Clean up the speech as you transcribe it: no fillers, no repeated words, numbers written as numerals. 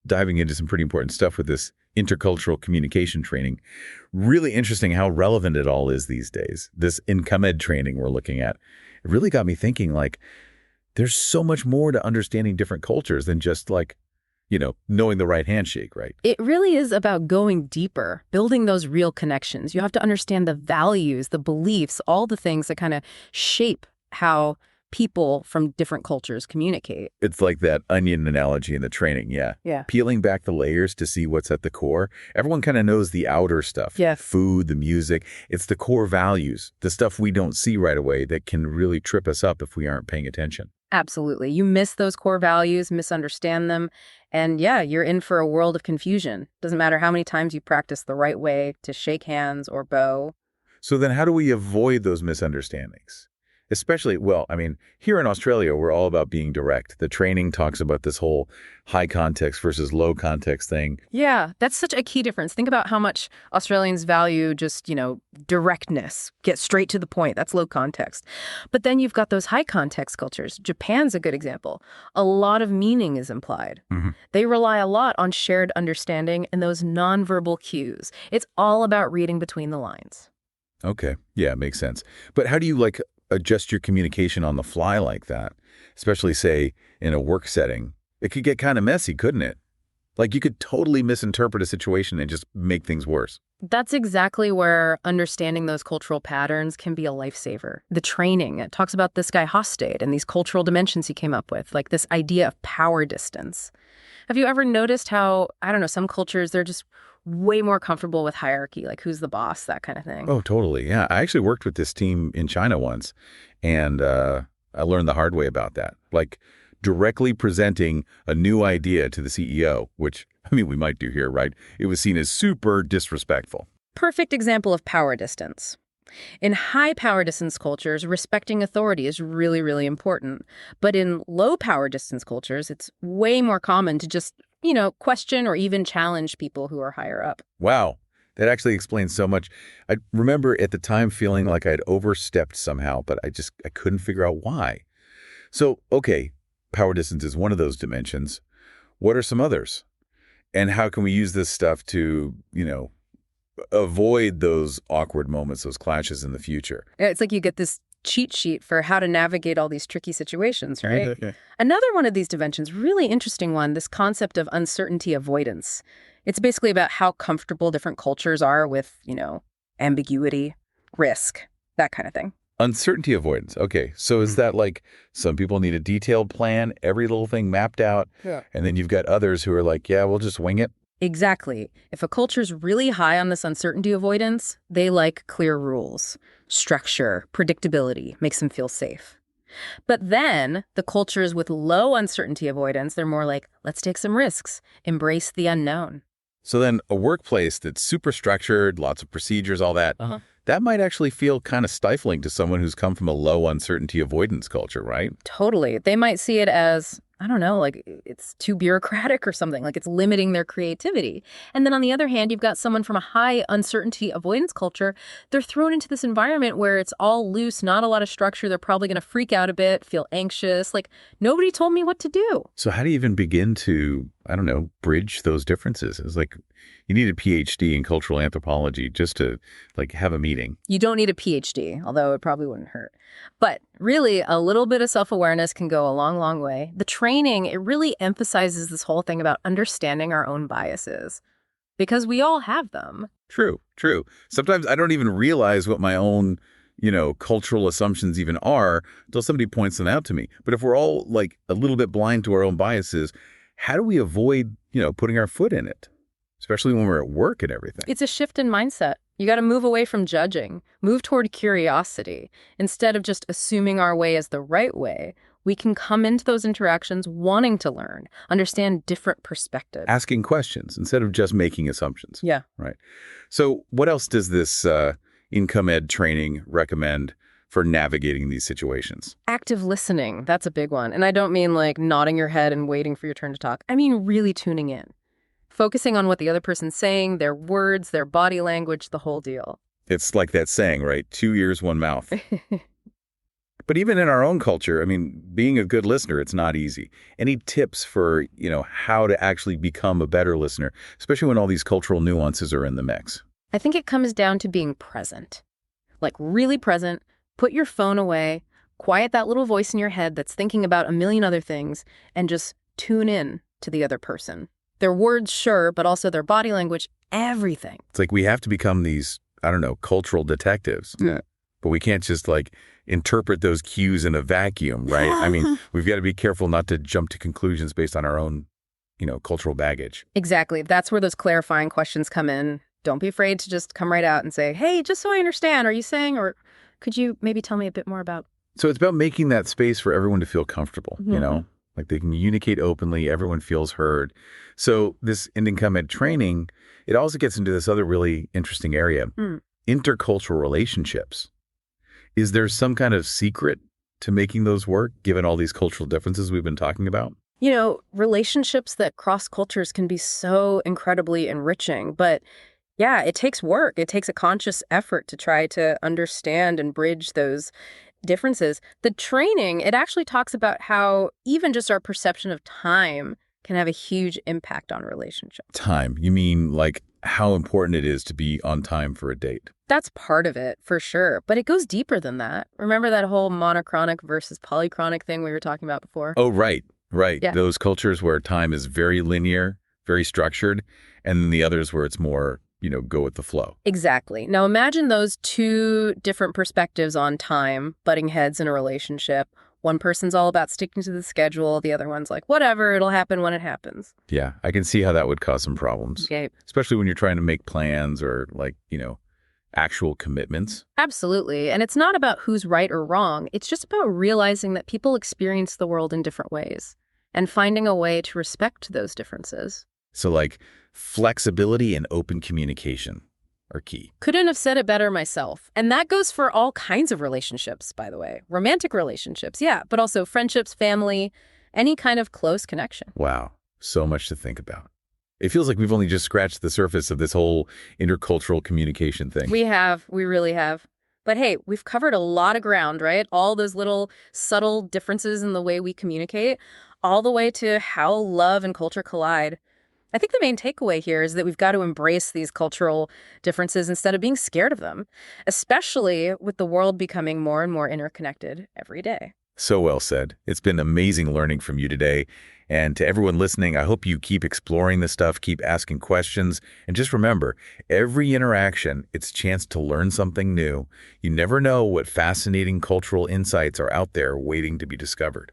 diving into some pretty important stuff with this intercultural communication training. Really interesting how relevant it all is these days. This INCUMED training we're looking at, it really got me thinking, like, there's so much more to understanding different cultures than just like, knowing the right handshake, right? It really is about going deeper, building those real connections. You have to understand the values, the beliefs, all the things that kind of shape how people from different cultures communicate. It's like that onion analogy in the training, yeah. Yeah. Peeling back the layers to see what's at the core. Everyone kind of knows the outer stuff. Yeah. Food, the music. It's the core values, the stuff we don't see right away that can really trip us up if we aren't paying attention. Absolutely. You miss those core values, misunderstand them, and yeah, you're in for a world of confusion. Doesn't matter how many times you practice the right way to shake hands or bow. So then how do we avoid those misunderstandings? Especially, well, I mean, here in Australia, we're all about being direct. The training talks about this whole high context versus low context thing. Yeah, that's such a key difference. Think about how much Australians value just, directness, get straight to the point. That's low context. But then you've got those high context cultures. Japan's a good example. A lot of meaning is implied. Mm-hmm. They rely a lot on shared understanding and those nonverbal cues. It's all about reading between the lines. Okay. Yeah, makes sense. But how do you, adjust your communication on the fly like that, especially, say, in a work setting? It could get kind of messy, couldn't it? Like, you could totally misinterpret a situation and just make things worse. That's exactly where understanding those cultural patterns can be a lifesaver. The training, it talks about this guy Hostade and these cultural dimensions he came up with, like this idea of power distance. Have you ever noticed how, some cultures, they're just way more comfortable with hierarchy, like who's the boss, that kind of thing? Oh, totally. Yeah. I actually worked with this team in China once, and I learned the hard way about that. Like, directly presenting a new idea to the CEO, which, we might do here, right? It was seen as super disrespectful. Perfect example of power distance. In high power distance cultures, respecting authority is really, really important. But in low power distance cultures, it's way more common to just, question or even challenge people who are higher up. Wow. That actually explains so much. I remember at the time feeling like I'd overstepped somehow, but I couldn't figure out why. So, okay, power distance is one of those dimensions. What are some others? And how can we use this stuff to, avoid those awkward moments, those clashes in the future? It's like you get this cheat sheet for how to navigate all these tricky situations, right? Okay. Another one of these dimensions, really interesting one, this concept of uncertainty avoidance. It's basically about how comfortable different cultures are with, ambiguity, risk, that kind of thing. Uncertainty avoidance. Okay. So is that like some people need a detailed plan, every little thing mapped out, and then you've got others who are like, yeah, we'll just wing it? Exactly. If a culture's really high on this uncertainty avoidance, they like clear rules, structure, predictability, makes them feel safe. But then the cultures with low uncertainty avoidance, they're more like, let's take some risks, embrace the unknown. So then a workplace that's super structured, lots of procedures, all that, that might actually feel kind of stifling to someone who's come from a low uncertainty avoidance culture, right? Totally. They might see it as, like it's too bureaucratic or something, like it's limiting their creativity. And then on the other hand, you've got someone from a high uncertainty avoidance culture. They're thrown into this environment where it's all loose, not a lot of structure. They're probably going to freak out a bit, feel anxious, like nobody told me what to do. So how do you even begin to, bridge those differences? It's like you need a PhD in cultural anthropology just to have a meeting. You don't need a PhD, although it probably wouldn't hurt. But really, a little bit of self-awareness can go a long, long way. The training, it really emphasizes this whole thing about understanding our own biases, because we all have them. True. Sometimes I don't even realize what my own, cultural assumptions even are until somebody points them out to me. But if we're all a little bit blind to our own biases, how do we avoid, putting our foot in it? Especially when we're at work and everything. It's a shift in mindset. You got to move away from judging, move toward curiosity. Instead of just assuming our way is the right way, we can come into those interactions wanting to learn, understand different perspectives. Asking questions instead of just making assumptions. Yeah. Right. So what else does this INCUMED training recommend for navigating these situations? Active listening. That's a big one. And I don't mean nodding your head and waiting for your turn to talk. I mean really tuning in. Focusing on what the other person's saying, their words, their body language, the whole deal. It's like that saying, right? 2 ears, 1 mouth. But even in our own culture, I mean, being a good listener, it's not easy. Any tips for, how to actually become a better listener, especially when all these cultural nuances are in the mix? I think it comes down to being present. Like really present, put your phone away, quiet that little voice in your head that's thinking about a million other things, and just tune in to the other person. Their words, sure, but also their body language, everything. It's like we have to become these, I don't know, cultural detectives. Yeah. But we can't just interpret those cues in a vacuum, right? I mean, we've got to be careful not to jump to conclusions based on our own, cultural baggage. Exactly. That's where those clarifying questions come in. Don't be afraid to just come right out and say, hey, just so I understand, are you saying, or could you maybe tell me a bit more about? So it's about making that space for everyone to feel comfortable, like they can communicate openly, everyone feels heard. So this INCUMED training, it also gets into this other really interesting area, intercultural relationships. Is there some kind of secret to making those work, given all these cultural differences we've been talking about? Relationships that cross cultures can be so incredibly enriching, but yeah, it takes work. It takes a conscious effort to try to understand and bridge those differences. The training, it actually talks about how even just our perception of time can have a huge impact on relationships. Time. You mean how important it is to be on time for a date? That's part of it, for sure. But it goes deeper than that. Remember that whole monochronic versus polychronic thing we were talking about before? Oh, right. Yeah. Those cultures where time is very linear, very structured, and then the others where it's more, go with the flow. Exactly. Now imagine those two different perspectives on time butting heads in a relationship. One person's all about sticking to the schedule. The other one's like, whatever, it'll happen when it happens. Yeah, I can see how that would cause some problems. Okay. Especially when you're trying to make plans or actual commitments. Absolutely. And it's not about who's right or wrong. It's just about realizing that people experience the world in different ways and finding a way to respect those differences. So flexibility and open communication are key. Couldn't have said it better myself. And that goes for all kinds of relationships, by the way. Romantic relationships, yeah, but also friendships, family, any kind of close connection. Wow. So much to think about. It feels like we've only just scratched the surface of this whole intercultural communication thing. We really have. But hey, we've covered a lot of ground, right? All those little subtle differences in the way we communicate, all the way to how love and culture collide. I think the main takeaway here is that we've got to embrace these cultural differences instead of being scared of them, especially with the world becoming more and more interconnected every day. So well said. It's been amazing learning from you today. And to everyone listening, I hope you keep exploring this stuff, keep asking questions, and just remember, every interaction, it's a chance to learn something new. You never know what fascinating cultural insights are out there waiting to be discovered.